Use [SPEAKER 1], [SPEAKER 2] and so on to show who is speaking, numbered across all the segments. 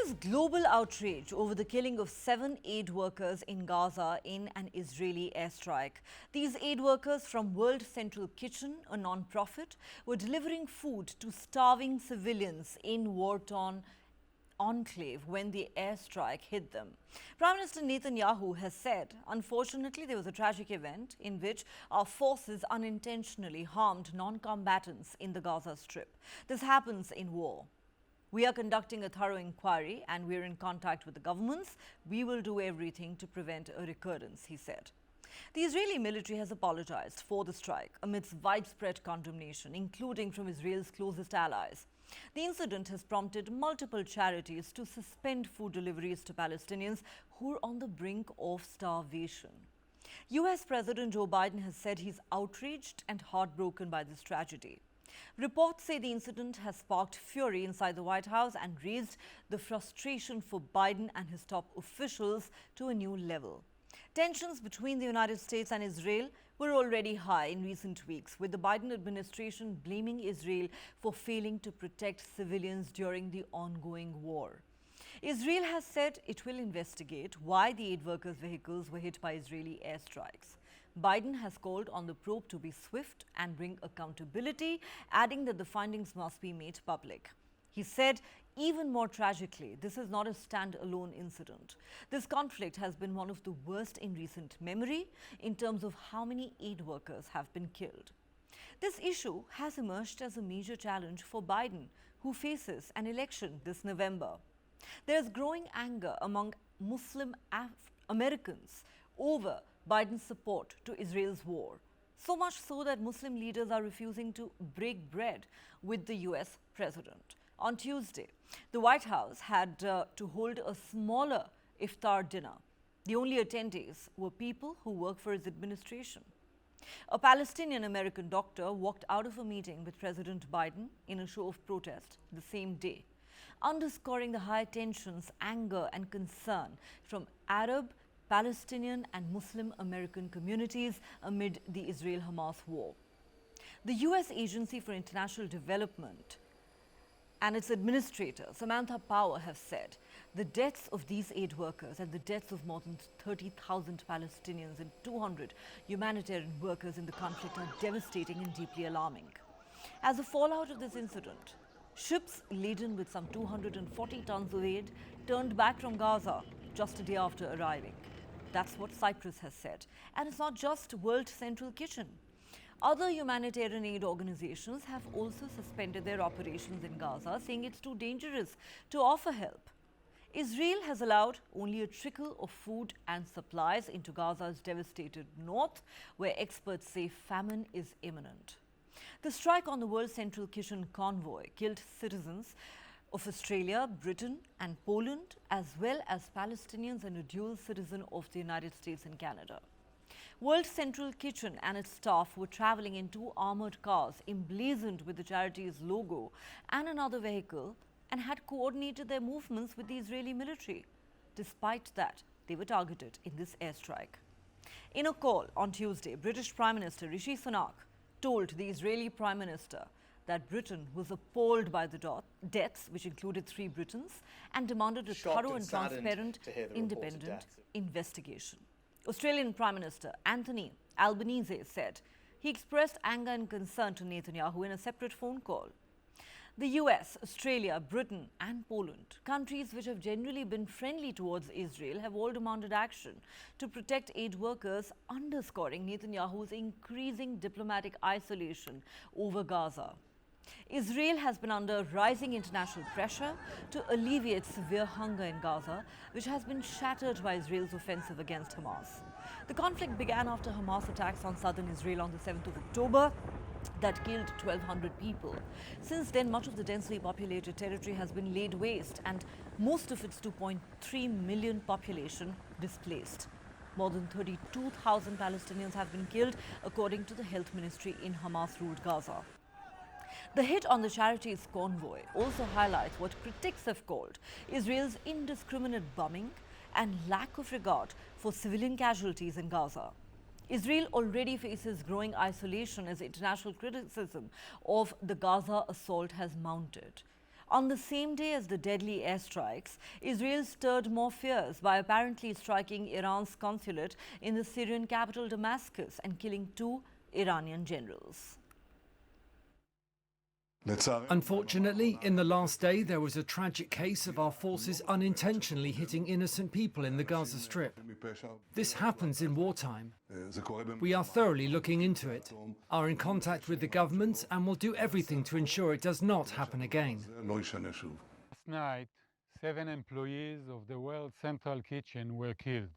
[SPEAKER 1] There's global outrage over the killing of 7 aid workers in Gaza in an Israeli airstrike. These aid workers from World Central Kitchen, a non-profit, were delivering food to starving civilians in war-torn enclave when the airstrike hit them. Prime Minister Netanyahu has said, unfortunately, there was a tragic event in which our forces unintentionally harmed non-combatants in the Gaza Strip. This happens in war. We are conducting a thorough inquiry and we are in contact with the governments. We will do everything to prevent a recurrence, he said. The Israeli military has apologized for the strike amidst widespread condemnation, including from Israel's closest allies. The incident has prompted multiple charities to suspend food deliveries to Palestinians who are on the brink of starvation. US President Joe Biden has said he's outraged and heartbroken by this tragedy. Reports say the incident has sparked fury inside the White House and raised the frustration for Biden and his top officials to a new level. Tensions between the United States and Israel were already high in recent weeks, with the Biden administration blaming Israel for failing to protect civilians during the ongoing war. Israel has said it will investigate why the aid workers' vehicles were hit by Israeli airstrikes. Biden has called on the probe to be swift and bring accountability, adding that the findings must be made public. He said, even more tragically, this is not a stand-alone incident. This conflict has been one of the worst in recent memory in terms of how many aid workers have been killed. This issue has emerged as a major challenge for Biden, who faces an election this November. There is growing anger among Muslim Americans over Biden's support to Israel's war. So much so that Muslim leaders are refusing to break bread with the US president. On Tuesday, the White House had to hold a smaller iftar dinner. The only attendees were people who work for his administration. A Palestinian-American doctor walked out of a meeting with President Biden in a show of protest the same day, underscoring the high tensions, anger and concern from Arab, Palestinian and Muslim American communities amid the Israel-Hamas war. The US Agency for International Development and its administrator, Samantha Power, have said the deaths of these aid workers and the deaths of more than 30,000 Palestinians and 200 humanitarian workers in the conflict are devastating and deeply alarming. As a fallout of this incident, ships laden with some 240 tons of aid turned back from Gaza just a day after arriving. That's what Cyprus has said. And it's not just World Central Kitchen. Other humanitarian aid organizations have also suspended their operations in Gaza, saying it's too dangerous to offer help. Israel has allowed only a trickle of food and supplies into Gaza's devastated north, where experts say famine is imminent. The strike on the World Central Kitchen convoy killed citizens of Australia, Britain and Poland, as well as Palestinians and a dual citizen of the United States and Canada. World Central Kitchen and its staff were traveling in 2 armored cars emblazoned with the charity's logo and another vehicle and had coordinated their movements with the Israeli military. Despite that, they were targeted in this airstrike. In a call on Tuesday, British Prime Minister Rishi Sunak told the Israeli Prime Minister that Britain was appalled by the deaths, which included 3 Britons, and demanded a thorough and transparent, independent investigation. Australian Prime Minister Anthony Albanese said he expressed anger and concern to Netanyahu in a separate phone call. The US, Australia, Britain and Poland, countries which have generally been friendly towards Israel, have all demanded action to protect aid workers, underscoring Netanyahu's increasing diplomatic isolation over Gaza. Israel has been under rising international pressure to alleviate severe hunger in Gaza, which has been shattered by Israel's offensive against Hamas. The conflict began after Hamas attacks on southern Israel on the 7th of October that killed 1,200 people. Since then, much of the densely populated territory has been laid waste and most of its 2.3 million population displaced. More than 32,000 Palestinians have been killed, according to the health ministry in Hamas-ruled Gaza. The hit on the charity's convoy also highlights what critics have called Israel's indiscriminate bombing and lack of regard for civilian casualties in Gaza. Israel already faces growing isolation as international criticism of the Gaza assault has mounted. On the same day as the deadly airstrikes, Israel stirred more fears by apparently striking Iran's consulate in the Syrian capital Damascus and killing 2 Iranian generals.
[SPEAKER 2] Unfortunately, in the last day, there was a tragic case of our forces unintentionally hitting innocent people in the Gaza Strip. This happens in wartime. We are thoroughly looking into it, are in contact with the government, and will do everything to ensure it does not happen again.
[SPEAKER 3] Last night, 7 employees of the World Central Kitchen were killed.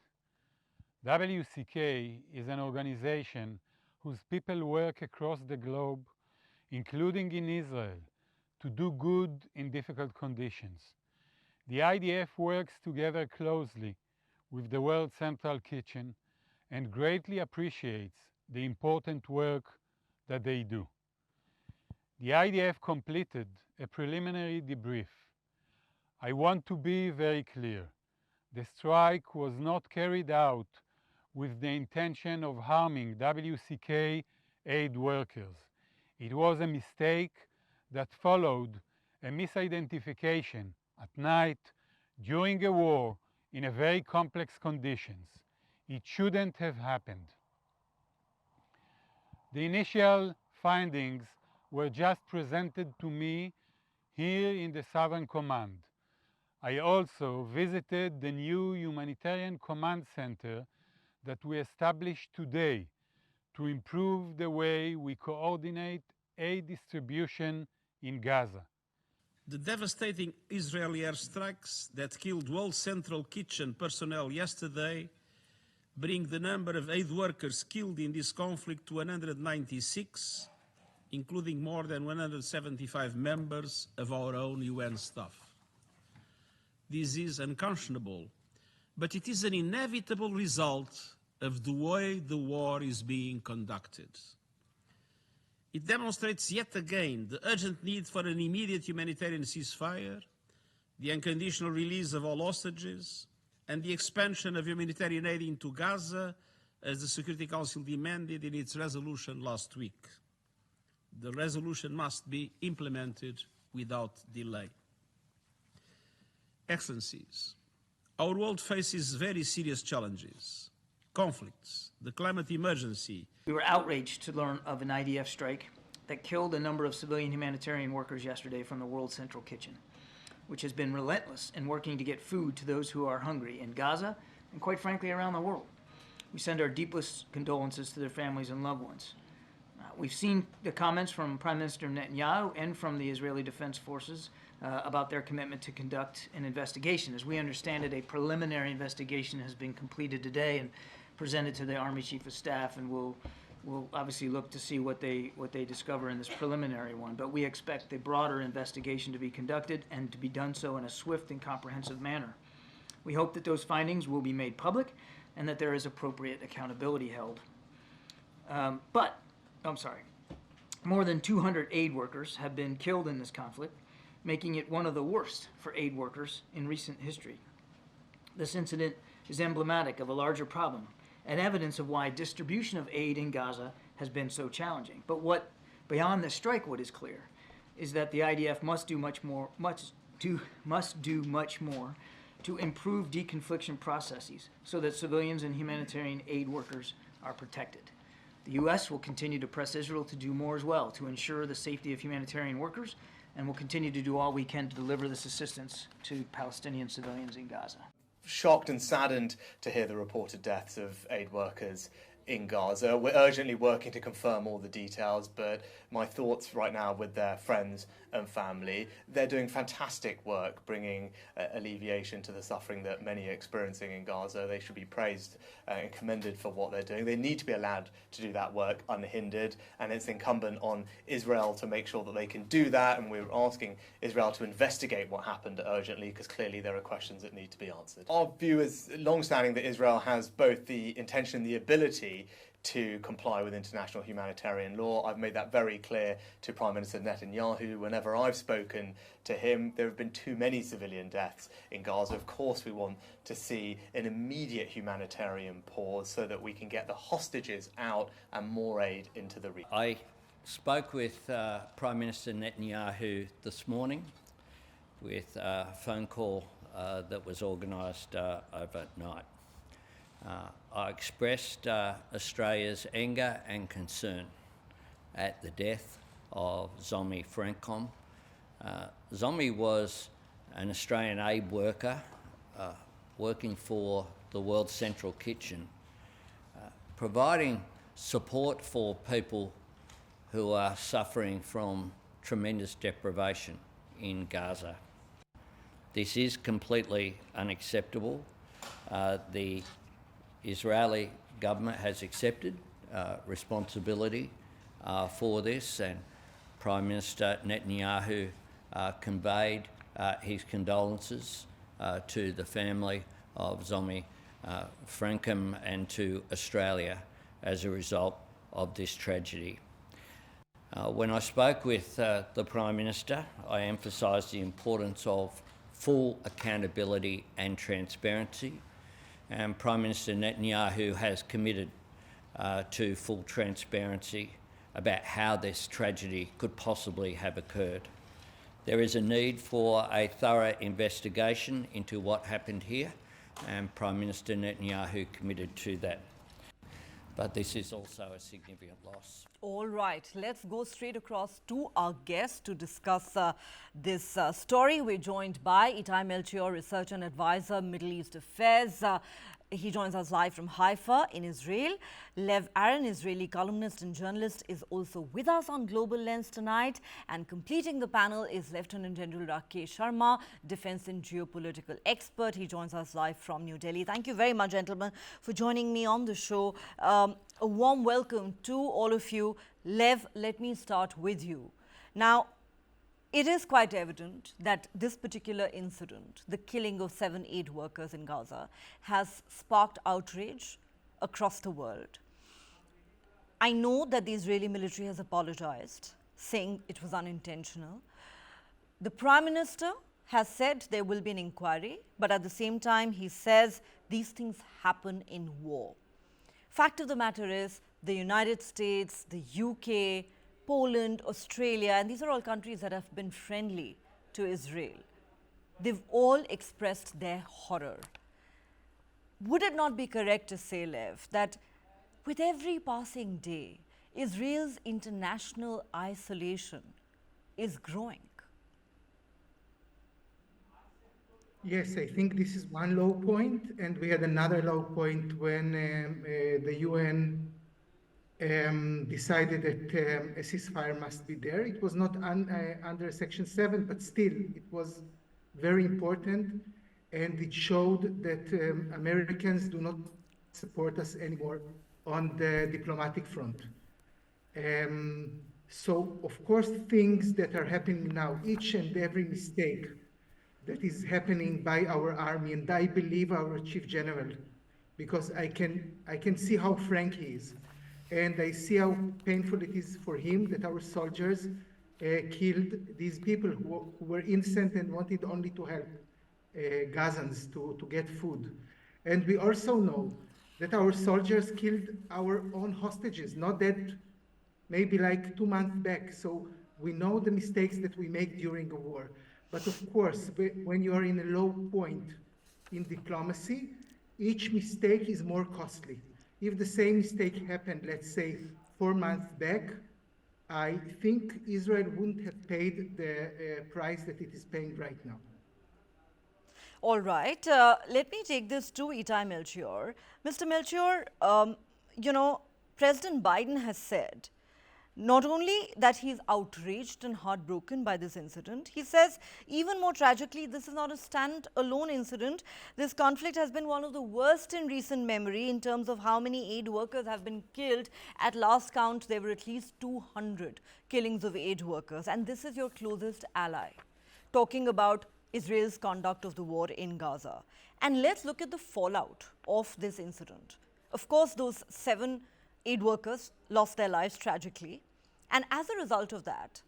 [SPEAKER 3] WCK is an organization whose people work across the globe, including in Israel, to do good in difficult conditions. The IDF works together closely with the World Central Kitchen and greatly appreciates the important work that they do. The IDF completed a preliminary debrief. I want to be very clear. The strike was not carried out with the intention of harming WCK aid workers. It was a mistake that followed a misidentification at night during a war in a very complex conditions. It shouldn't have happened. The initial findings were just presented to me here in the Southern Command. I also visited the new humanitarian command center that we established today to improve the way we coordinate aid distribution in Gaza.
[SPEAKER 4] The devastating Israeli airstrikes that killed World Central Kitchen personnel yesterday bring the number of aid workers killed in this conflict to 196, including more than 175 members of our own UN staff. This is unconscionable, but it is an inevitable result of the way the war is being conducted. It demonstrates yet again the urgent need for an immediate humanitarian ceasefire, the unconditional release of all hostages, and the expansion of humanitarian aid into Gaza, as the Security Council demanded in its resolution last week. The resolution must be implemented without delay. Excellencies, our world faces very serious challenges: conflicts, the climate emergency.
[SPEAKER 5] We were outraged to learn of an IDF strike that killed a number of civilian humanitarian workers yesterday from the World Central Kitchen, which has been relentless in working to get food to those who are hungry in Gaza and, quite frankly, around the world. We send our deepest condolences to their families and loved ones. We've seen the comments from Prime Minister Netanyahu and from the Israeli Defense Forces about their commitment to conduct an investigation. As we understand it, a preliminary investigation has been completed today and presented to the Army Chief of Staff, and we'll obviously look to see what they discover in this preliminary one. But we expect the broader investigation to be conducted and to be done so in a swift and comprehensive manner. We hope that those findings will be made public and that there is appropriate accountability held. More than 200 aid workers have been killed in this conflict, making it one of the worst for aid workers in recent history. This incident is emblematic of a larger problem and evidence of why distribution of aid in Gaza has been so challenging. But beyond the strike, what is clear is that the IDF must do much more to improve deconfliction processes so that civilians and humanitarian aid workers are protected. The U.S. will continue to press Israel to do more as well to ensure the safety of humanitarian workers, and will continue to do all we can to deliver this assistance to Palestinian civilians in Gaza.
[SPEAKER 6] Shocked and saddened to hear the reported deaths of aid workers in Gaza. We're urgently working to confirm all the details, but my thoughts right now with their friends and family. They're doing fantastic work bringing alleviation to the suffering that many are experiencing in Gaza. They should be praised and commended for what they're doing. They need to be allowed to do that work unhindered, and it's incumbent on Israel to make sure that they can do that, and we're asking Israel to investigate what happened urgently, because clearly there are questions that need to be answered. Our view is long-standing that Israel has both the intention and the ability to comply with international humanitarian law. I've made that very clear to Prime Minister Netanyahu. Whenever I've spoken to him, there have been too many civilian deaths in Gaza. Of course, we want to see an immediate humanitarian pause so that we can get the hostages out and more aid into the region.
[SPEAKER 7] I spoke with Prime Minister Netanyahu this morning, with a phone call that was organised overnight. I expressed Australia's anger and concern at the death of Zomi Frankom. Zomi was an Australian aid worker working for the World Central Kitchen, providing support for people who are suffering from tremendous deprivation in Gaza. This is completely unacceptable. The Israeli government has accepted responsibility for this, and Prime Minister Netanyahu conveyed his condolences to the family of Zomi Frankom and to Australia as a result of this tragedy. When I spoke with the Prime Minister, I emphasised the importance of full accountability and transparency, and Prime Minister Netanyahu has committed to full transparency about how this tragedy could possibly have occurred. There is a need for a thorough investigation into what happened here, and Prime Minister Netanyahu committed to that. But this is also a significant loss.
[SPEAKER 1] All right, let's go straight across to our guest to discuss this story. We're joined by Itai Melchior, researcher and advisor, Middle East Affairs. He joins us live from Haifa in Israel. Lev Aaron, Israeli columnist and journalist, is also with us on Global Lens tonight. And completing the panel is Lieutenant General Rakesh Sharma, defense and geopolitical expert. He joins us live from New Delhi. Thank you very much, gentlemen, for joining me on the show. A warm welcome to all of you. Lev, let me start with you. Now, it is quite evident that this particular incident, the killing of 7 aid workers in Gaza, has sparked outrage across the world. I know that the Israeli military has apologized, saying it was unintentional. The Prime Minister has said there will be an inquiry, but at the same time, he says these things happen in war. Fact of the matter is, the United States, the UK, Poland, Australia, and these are all countries that have been friendly to Israel. They've all expressed their horror. Would it not be correct to say, Lev, that with every passing day, Israel's international isolation is growing?
[SPEAKER 8] Yes, I think this is one low point, and we had another low point when the UN decided that a ceasefire must be there. It was not under Section 7, but still it was very important, and it showed that Americans do not support us anymore on the diplomatic front. So, of course, things that are happening now, each and every mistake that is happening by our army, and I believe our Chief General, because I can see how frank he is. And I see how painful it is for him that our soldiers killed these people who were innocent and wanted only to help Gazans to get food. And we also know that our soldiers killed our own hostages, not that maybe like 2 months back. So we know the mistakes that we make during a war. But of course, when you are in a low point in diplomacy, each mistake is more costly. If the same mistake happened, let's say, 4 months back, I think Israel wouldn't have paid the price that it is paying right now.
[SPEAKER 1] All right. Let me take this to Itai Melchior. Mr. Melchior, President Biden has said not only that he's outraged and heartbroken by this incident, he says even more tragically, this is not a stand-alone incident. This conflict has been one of the worst in recent memory in terms of how many aid workers have been killed. At last count, there were at least 200 killings of aid workers. And this is your closest ally, talking about Israel's conduct of the war in Gaza. And let's look at the fallout of this incident. Of course, those 7 aid workers lost their lives tragically. And as a result of that,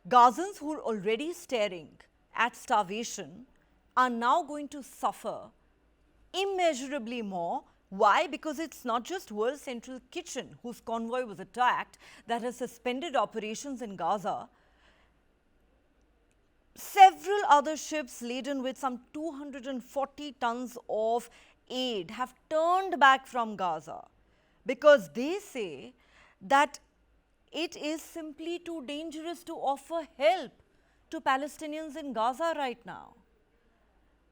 [SPEAKER 1] Gazans who are already staring at starvation are now going to suffer immeasurably more. Why? Because it's not just World Central Kitchen, whose convoy was attacked, that has suspended operations in Gaza. Several other ships laden with some 240 tons of aid have turned back from Gaza because they say that it is simply too dangerous to offer help to Palestinians in Gaza right now.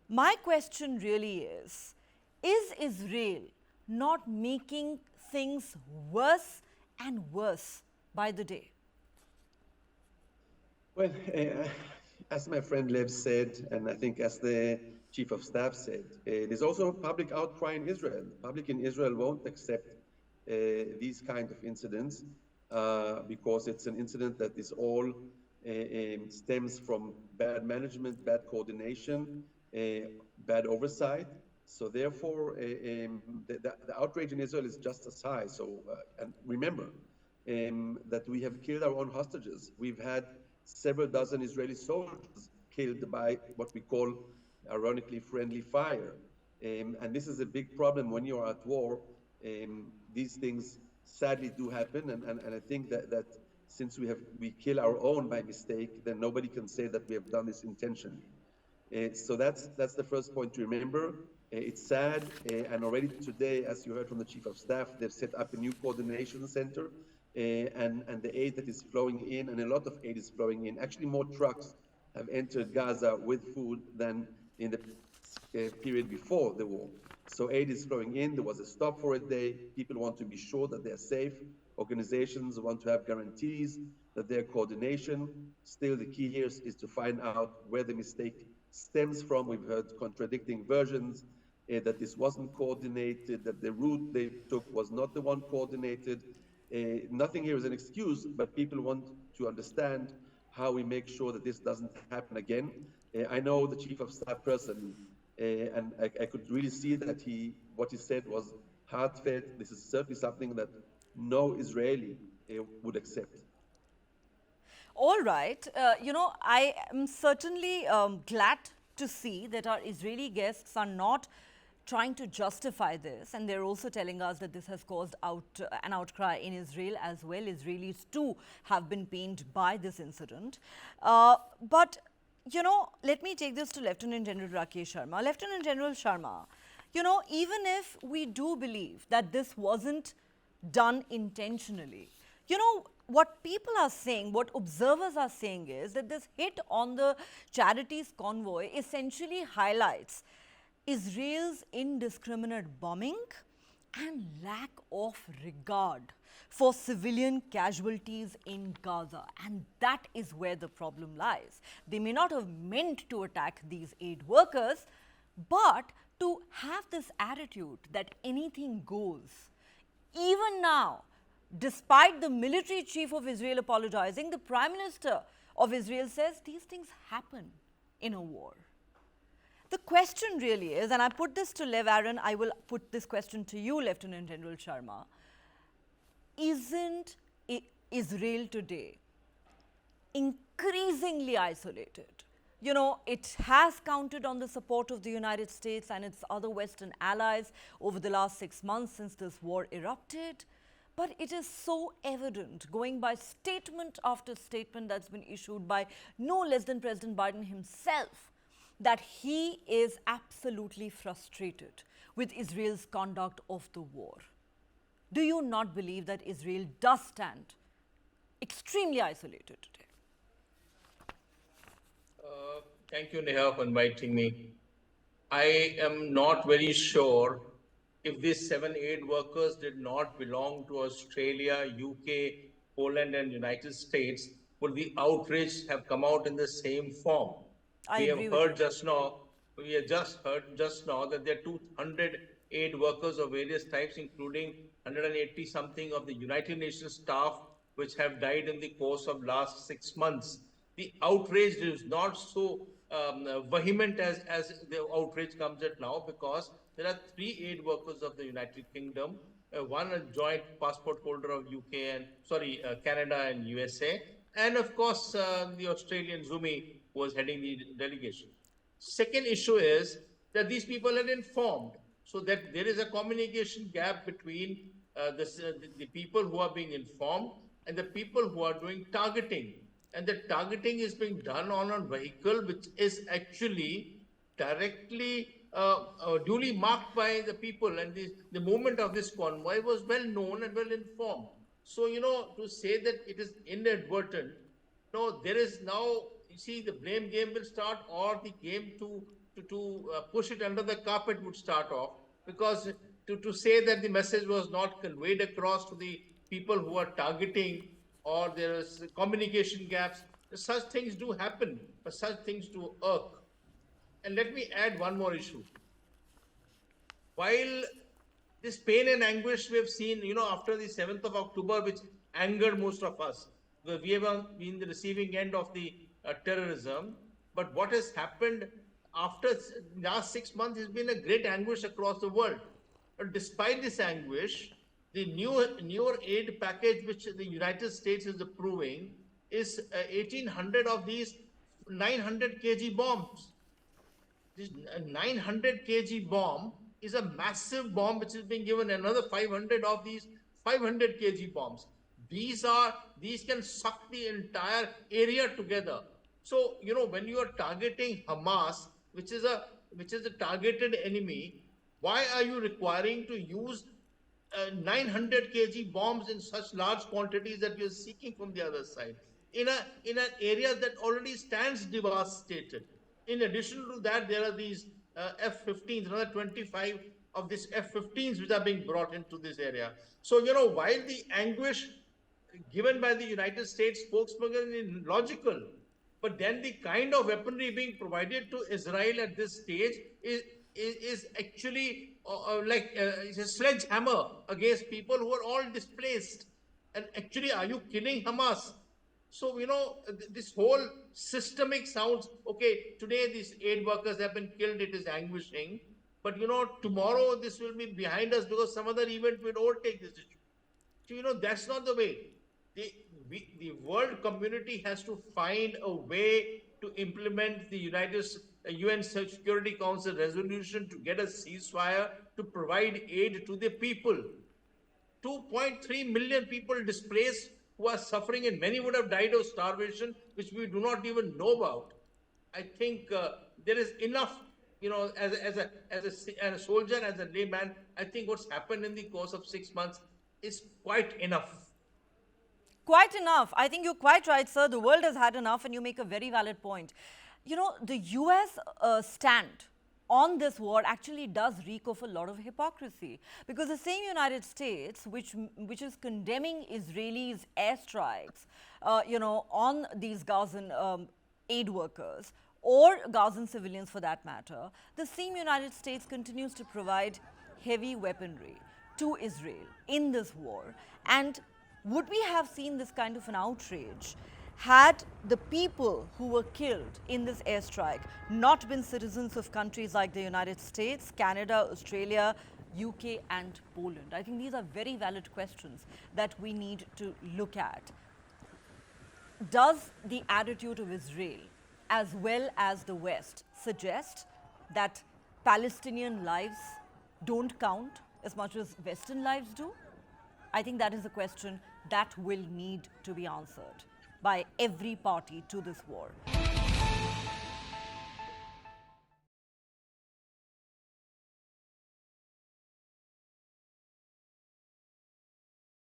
[SPEAKER 1] My question really is Israel not making things worse and worse by the day?
[SPEAKER 9] Well, as my friend Lev said, and I think as the chief of staff said, there's also a public outcry in Israel. The public in Israel won't accept these kind of incidents because it's an incident that is all stems from bad management, bad coordination, bad oversight. So therefore, the outrage in Israel is just as high. So, and remember that we have killed our own hostages. We've had several dozen Israeli soldiers killed by what we call, ironically, friendly fire. And this is a big problem when you're at war. These things sadly do happen, and I think that since we kill our own by mistake, then nobody can say that we have done this intentionally. So that's the first point to remember. It's sad, and already today, as you heard from the chief of staff, they've set up a new coordination center, and the aid that is flowing in, and a lot of aid is flowing in. Actually, more trucks have entered Gaza with food than in the period before the war. So aid is flowing in. There was a stop for a day. People want to be sure that they're safe. Organizations want to have guarantees that their coordination. Still, the key here is to find out where the mistake stems from. We've heard contradicting versions, that this wasn't coordinated, that the route they took was not the one coordinated. Nothing here is an excuse, but people want to understand how we make sure that this doesn't happen again. I know the chief of staff personally, and I could really see that what he said was heartfelt. This is certainly something that no Israeli would accept.
[SPEAKER 1] All right. I am certainly glad to see that our Israeli guests are not trying to justify this, and they're also telling us that this has caused an outcry in Israel as well. Israelis too have been pained by this incident. But let me take this to Lieutenant General Rakesh Sharma. Lieutenant General Sharma, even if we do believe that this wasn't done intentionally, what people are saying, what observers are saying is that this hit on the charities convoy essentially highlights Israel's indiscriminate bombing and lack of regard for civilian casualties in Gaza. And that is where the problem lies. They may not have meant to attack these aid workers, but to have this attitude that anything goes. Even now, despite the military chief of Israel apologizing, the Prime Minister of Israel says these things happen in a war. The question really is, and I put this to Lev Aaron, I will put this question to you, Lieutenant General Sharma. Isn't Israel today increasingly isolated? It has counted on the support of the United States and its other Western allies over the last 6 months since this war erupted. But it is so evident, going by statement after statement that's been issued by no less than President Biden himself, that he is absolutely frustrated with Israel's conduct of the war. Do you not believe that Israel does stand extremely isolated today?
[SPEAKER 10] Thank you, Neha, for inviting me. I am not very sure if these 7 aid workers did not belong to Australia, UK, Poland, and United States, would the outrage have come out in the same form? We have heard just now that there are 200 aid workers of various types, including 180 something of the United Nations staff, which have died in the course of last 6 months. The outrage is not so vehement as the outrage comes at now, because there are 3 aid workers of the United Kingdom, one a joint passport holder of Canada and USA, and of course the Australian Zumi was heading the delegation. Second issue is that these people are informed, so that there is a communication gap between the people who are being informed and the people who are doing targeting. and the targeting is being done on a vehicle which is actually directly duly marked by the people, and the movement of this convoy was well known and well informed. So, to say that it is inadvertent, no, there is now, you see, the blame game will start, or the game to push it under the carpet would start off, because to say that the message was not conveyed across to the people who are targeting, or there is communication gaps, such things do happen, but such things do irk. And let me add one more issue. While this pain and anguish we have seen, after the 7th of October, which angered most of us, because we have been the receiving end of the terrorism. But what has happened after last 6 months has been a great anguish across the world. But despite this anguish, the newer aid package which the United States is approving is 1,800 of these 900 kg bombs. This 900 kg bomb is a massive bomb which is being given, another 500 of these 500 kg bombs. These can suck the entire area together. So, when you are targeting Hamas, which is a targeted enemy, why are you requiring to use 900 kg bombs in such large quantities that you're seeking from the other side in an area that already stands devastated? In addition to that, there are these F-15s, another 25 of these F-15s which are being brought into this area. So, while the anguish given by the United States spokesman is logical, but then the kind of weaponry being provided to Israel at this stage is actually it's a sledgehammer against people who are all displaced. And actually, are you killing Hamas? So, this whole systemic sounds, okay, today these aid workers have been killed, it is anguishing. But, tomorrow this will be behind us because some other event will overtake this issue. So, that's not the way. The world community has to find a way to implement the UN Security Council resolution to get a ceasefire, to provide aid to the people. 2.3 million people displaced who are suffering, and many would have died of starvation, which we do not even know about. I think there is enough, as a soldier, as a layman, I think what's happened in the course of 6 months is quite enough.
[SPEAKER 1] Quite enough. I think you're quite right, sir. The world has had enough, and you make a very valid point. The US stand on this war actually does reek of a lot of hypocrisy, because the same United States which is condemning Israelis' airstrikes, on these Gazan aid workers or Gazan civilians for that matter, the same United States continues to provide heavy weaponry to Israel in this war. And would we have seen this kind of an outrage had the people who were killed in this airstrike not been citizens of countries like the United States, Canada, Australia, UK and Poland? I think these are very valid questions that we need to look at. Does the attitude of Israel as well as the West suggest that Palestinian lives don't count as much as Western lives do? I think that is a question that will need to be answered by every party to this war.